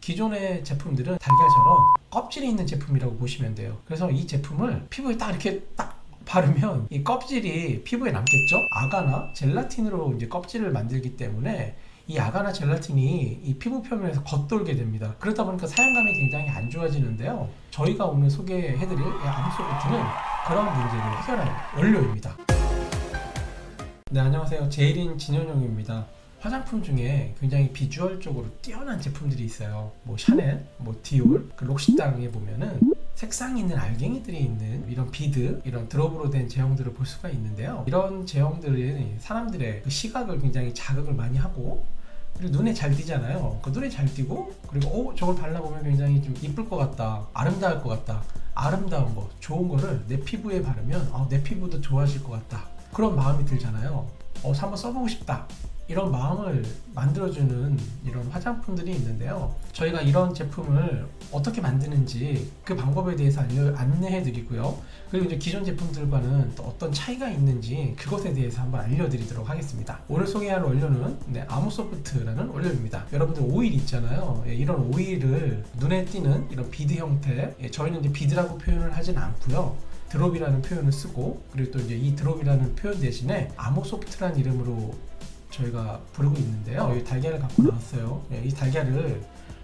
기존의 제품들은 달걀처럼 껍질이 있는 제품이라고 보시면 돼요. 그래서 이 제품을 피부에 딱 이렇게 딱 바르면 이 껍질이 피부에 남겠죠? 아가나 젤라틴으로 이제 껍질을 만들기 때문에 이 아가나 젤라틴이 이 피부 표면에서 겉돌게 됩니다. 그러다 보니까 사용감이 굉장히 안 좋아지는데요. 저희가 오늘 소개해드릴 이 암소프트는 그런 문제를 해결할 원료입니다. 네, 안녕하세요. 제일인 진현용입니다. 화장품 중에 굉장히 비주얼적으로 뛰어난 제품들이 있어요. 뭐 샤넬, 뭐 디올, 그 록시땅에 보면은 색상 있는 알갱이들이 있는 이런 비드, 이런 드롭으로 된 제형들을 볼 수가 있는데요. 이런 제형들이 사람들의 그 시각을 굉장히 자극을 많이 하고, 그리고 눈에 잘 띄잖아요. 그 눈에 잘 띄고, 그리고 저걸 발라보면 굉장히 좀 이쁠 것 같다, 아름다울 것 같다, 아름다운 거, 좋은 거를 내 피부에 바르면 내 피부도 좋아질 것 같다, 그런 마음이 들잖아요. 한번 써보고 싶다, 이런 마음을 만들어주는 이런 화장품들이 있는데요. 저희가 이런 제품을 어떻게 만드는지 그 방법에 대해서 안내해 드리고요. 그리고 이제 기존 제품들과는 또 어떤 차이가 있는지 그것에 대해서 한번 알려드리도록 하겠습니다. 오늘 소개할 원료는 아모소프트라는 원료입니다. 여러분들 오일 있잖아요. 이런 오일을 눈에 띄는 이런 비드 형태, 저희는 이제 비드라고 표현을 하진 않고요. 드롭이라는 표현을 쓰고, 그리고 또 이제 이 드롭이라는 표현 대신에 아모소프트라는 이름으로 저희가 부르고 있는데요. 이 달걀을 갖고 나왔어요. 이 달걀을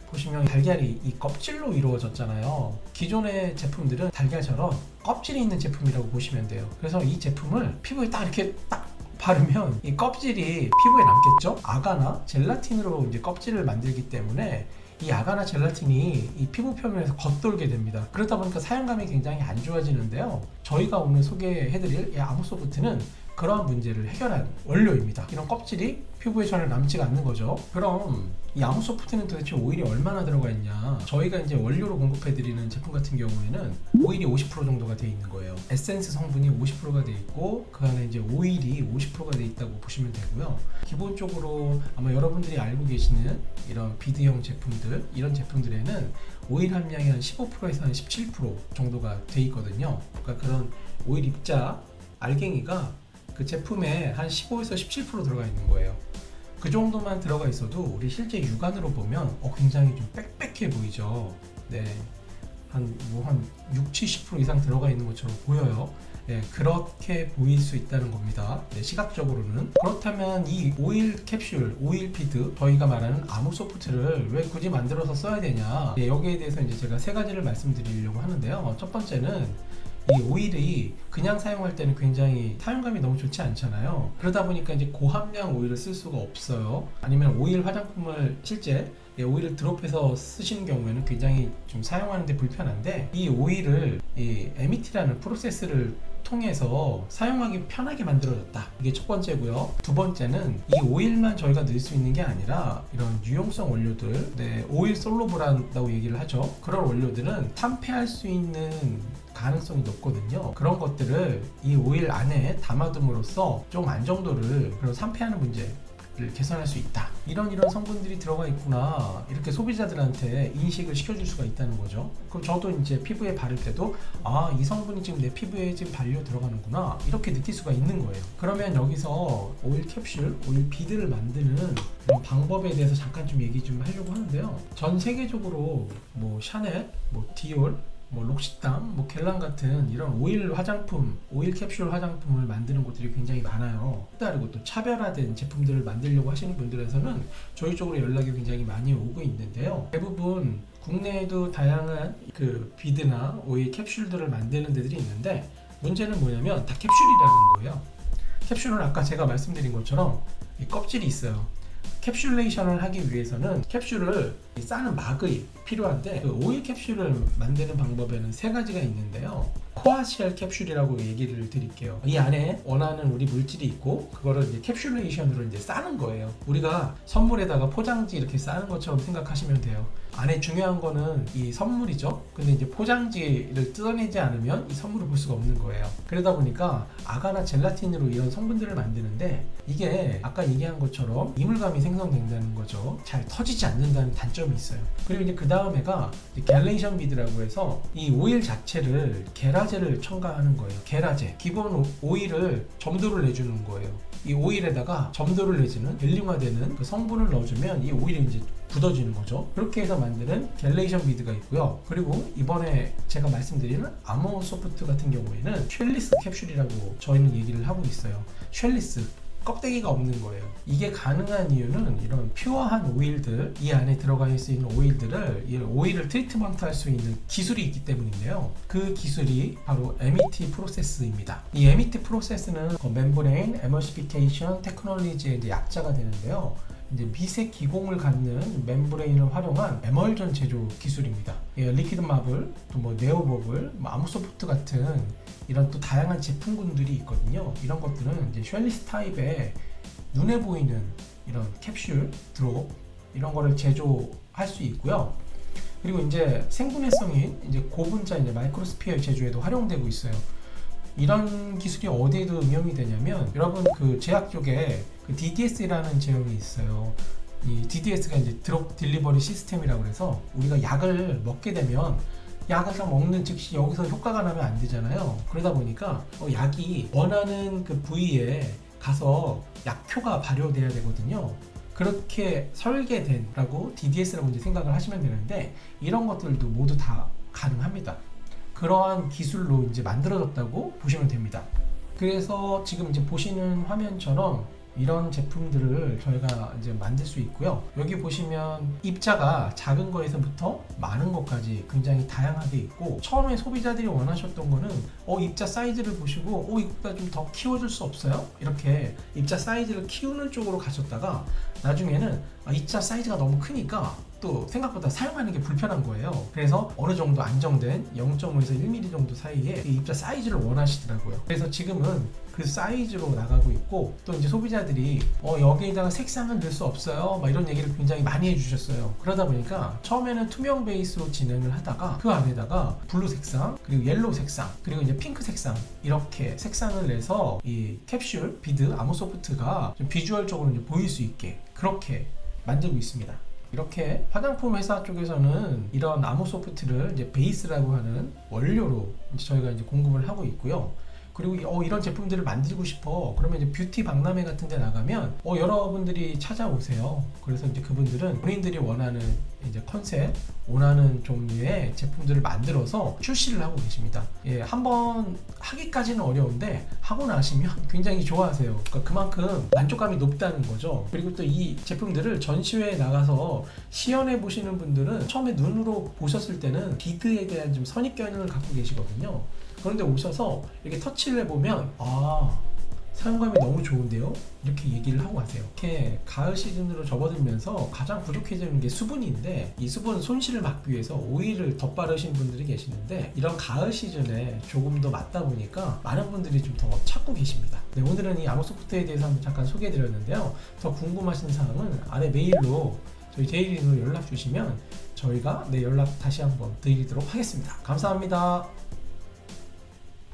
보시면 달걀이 이 껍질로 이루어졌잖아요. 기존의 제품들은 달걀처럼 껍질이 있는 제품이라고 보시면 돼요. 그래서 이 제품을 피부에 딱 이렇게 딱 바르면 이 껍질이 피부에 남겠죠? 아가나 젤라틴으로 이제 껍질을 만들기 때문에 이 아가나 젤라틴이 이 피부 표면에서 겉돌게 됩니다. 그러다 보니까 사용감이 굉장히 안 좋아지는데요. 저희가 오늘 소개해드릴 이 아모소프트는 그러한 문제를 해결한 원료입니다. 이런 껍질이 피부에 전혀 남지가 않는 거죠. 그럼 이 아모소프트는 도대체 오일이 얼마나 들어가 있냐? 저희가 이제 원료로 공급해드리는 제품 같은 경우에는 오일이 50% 정도가 되어 있는 거예요. 에센스 성분이 50%가 되어 있고, 그 안에 이제 오일이 50%가 되어 있다고 보시면 되고요. 기본적으로 아마 여러분들이 알고 계시는 이런 비드형 제품들, 이런 제품들에는 오일 함량이 한 15%에서 한 17% 정도가 되어 있거든요. 그러니까 그런 오일 입자 알갱이가 그 제품에 한 15에서 17% 들어가 있는 거예요. 그 정도만 들어가 있어도 우리 실제 육안으로 보면 굉장히 좀 빽빽해 보이죠. 네, 한 60, 70% 이상 들어가 있는 것처럼 보여요. 네, 그렇게 보일 수 있다는 겁니다. 네, 시각적으로는. 그렇다면 이 오일 캡슐, 오일 비드, 저희가 말하는 아모소프트를 왜 굳이 만들어서 써야 되냐? 네, 여기에 대해서 이제 제가 세 가지를 말씀드리려고 하는데요. 첫 번째는 이 오일이 그냥 사용할 때는 굉장히 사용감이 너무 좋지 않잖아요. 그러다 보니까 이제 고함량 오일을 쓸 수가 없어요. 아니면 오일 화장품을 실제 오일을 드롭해서 쓰시는 경우에는 굉장히 좀 사용하는데 불편한데, 이 오일을 이 MET라는 프로세스를 통해서 사용하기 편하게 만들어졌다. 이게 첫 번째고요. 두 번째는 이 오일만 저희가 넣을 수 있는 게 아니라 이런 유용성 원료들, 오일 솔로블이라고 얘기를 하죠. 그런 원료들은 탄폐할 수 있는 가능성이 높거든요. 그런 것들을 이 오일 안에 담아둠으로써 좀 안정도를, 그리고 산패하는 문제를 개선할 수 있다. 이런 성분들이 들어가 있구나, 이렇게 소비자들한테 인식을 시켜줄 수가 있다는 거죠. 그럼 저도 이제 피부에 바를 때도 이 성분이 지금 내 피부에 지금 발려 들어가는구나, 이렇게 느낄 수가 있는 거예요. 그러면 여기서 오일 캡슐, 오일 비드를 만드는 그런 방법에 대해서 잠깐 좀 얘기 좀 하려고 하는데요. 전 세계적으로 뭐 샤넬, 뭐 디올, 뭐 록시땅, 뭐 겔랑 같은 이런 오일 화장품, 오일 캡슐 화장품을 만드는 곳들이 굉장히 많아요. 다르고 또 차별화된 제품들을 만들려고 하시는 분들에서는 저희 쪽으로 연락이 굉장히 많이 오고 있는데요. 대부분 국내에도 다양한 그 비드나 오일 캡슐들을 만드는 데들이 있는데, 문제는 뭐냐면 다 캡슐이라는 거예요. 캡슐은 아까 제가 말씀드린 것처럼 이 껍질이 있어요. 캡슐레이션을 하기 위해서는 캡슐을 싸는 막이 필요한데, 그 오일 캡슐을 만드는 방법에는 세 가지가 있는데요. 코아쉘 캡슐이라고 얘기를 드릴게요. 이 안에 원하는 우리 물질이 있고, 그거를 이제 캡슐레이션으로 이제 싸는 거예요. 우리가 선물에다가 포장지 이렇게 싸는 것처럼 생각하시면 돼요. 안에 중요한 거는 이 선물이죠. 근데 이제 포장지를 뜯어내지 않으면 이 선물을 볼 수가 없는 거예요. 그러다 보니까 아가나 젤라틴으로 이런 성분들을 만드는데, 이게 아까 얘기한 것처럼 이물감이 생성된다는 거죠. 잘 터지지 않는다는 단점이 장점이 있어요. 그리고 이제 그 다음에가 겔레이션 비드라고 해서 이 오일 자체를 게라제를 첨가하는 거예요. 게라제. 기본 오일을 점도를 내주는 거예요. 이 오일에다가 점도를 내주는 벨링화되는 그 성분을 넣어주면 이 오일이 이제 굳어지는 거죠. 그렇게 해서 만드는 겔레이션 비드가 있고요. 그리고 이번에 제가 말씀드리는 아모소프트 같은 경우에는 쉘리스 캡슐이라고 저희는 얘기를 하고 있어요. 쉘리스. 껍데기가 없는 거예요. 이게 가능한 이유는 이런 퓨어한 오일들, 이 안에 들어가 있을 수 있는 오일들을, 이 오일을 트리트먼트 할 수 있는 기술이 있기 때문인데요. 그 기술이 바로 MET 프로세스입니다. 이 MET 프로세스는 멤브레인 에머시피케이션 테크놀로지의 이제 약자가 되는데요. 이제 미세 기공을 갖는 멤브레인을 활용한 에멀전 제조 기술입니다. 리퀴드 마블, 또 뭐 네오버블, 아모소프트 같은 이런 또 다양한 제품군들이 있거든요. 이런 것들은 이제 쉘리스 타입의 눈에 보이는 이런 캡슐, 드롭 이런 거를 제조할 수 있고요. 그리고 이제 생분해성인 이제 고분자 이제 마이크로스피어 제조에도 활용되고 있어요. 이런 기술이 어디에도 응용이 되냐면 여러분 그 제약 쪽에 그 DDS라는 제형이 있어요. 이 DDS가 이제 드롭 딜리버리 시스템이라고 해서 우리가 약을 먹게 되면 약을 다 먹는 즉시 여기서 효과가 나면 안 되잖아요. 그러다 보니까 약이 원하는 그 부위에 가서 약효가 발효돼야 되거든요. 그렇게 설계된라고 DDS라고 이제 생각을 하시면 되는데 이런 것들도 모두 다 가능합니다. 그러한 기술로 이제 만들어졌다고 보시면 됩니다. 그래서 지금 이제 보시는 화면처럼 이런 제품들을 저희가 이제 만들 수 있고요. 여기 보시면 입자가 작은 거에서부터 많은 것까지 굉장히 다양하게 있고, 처음에 소비자들이 원하셨던 거는 입자 사이즈를 보시고 이거보다 좀 더 키워줄 수 없어요? 이렇게 입자 사이즈를 키우는 쪽으로 가셨다가 나중에는 입자 사이즈가 너무 크니까 또 생각보다 사용하는 게 불편한 거예요. 그래서 어느 정도 안정된 0.5에서 1mm 정도 사이에 이 입자 사이즈를 원하시더라고요. 그래서 지금은 그 사이즈로 나가고 있고, 또 이제 소비자들이 여기에다가 색상을 넣을 수 없어요 막 이런 얘기를 굉장히 많이 해주셨어요. 그러다 보니까 처음에는 투명 베이스로 진행을 하다가 그 안에다가 블루 색상, 그리고 옐로우 색상, 그리고 이제 핑크 색상, 이렇게 색상을 내서 이 캡슐 비드 아모소프트가 좀 비주얼적으로 이제 보일 수 있게 그렇게 만들고 있습니다. 이렇게 화장품 회사 쪽에서는 이런 아모소프트를 이제 베이스라고 하는 원료로 이제 저희가 이제 공급을 하고 있고요. 그리고 이런 제품들을 만들고 싶어 그러면 이제 뷰티 박람회 같은 데 나가면 여러분들이 찾아오세요. 그래서 이제 그분들은 본인들이 원하는 이제 컨셉, 원하는 종류의 제품들을 만들어서 출시를 하고 계십니다. 한번 하기까지는 어려운데 하고 나시면 굉장히 좋아하세요. 그러니까 그만큼 만족감이 높다는 거죠. 그리고 또 이 제품들을 전시회에 나가서 시연해 보시는 분들은 처음에 눈으로 보셨을 때는 비드에 대한 좀 선입견을 갖고 계시거든요. 그런데 오셔서 이렇게 터치를 해보면 사용감이 너무 좋은데요? 이렇게 얘기를 하고 가세요. 이렇게 가을 시즌으로 접어들면서 가장 부족해지는 게 수분인데, 이 수분 손실을 막기 위해서 오일을 덧바르신 분들이 계시는데 이런 가을 시즌에 조금 더 맞다 보니까 많은 분들이 좀 더 찾고 계십니다. 네, 오늘은 이 아모소프트에 대해서 한번 잠깐 소개해드렸는데요. 더 궁금하신 사항은 아래 메일로 저희 데일리로 연락 주시면 저희가 연락 다시 한번 드리도록 하겠습니다. 감사합니다.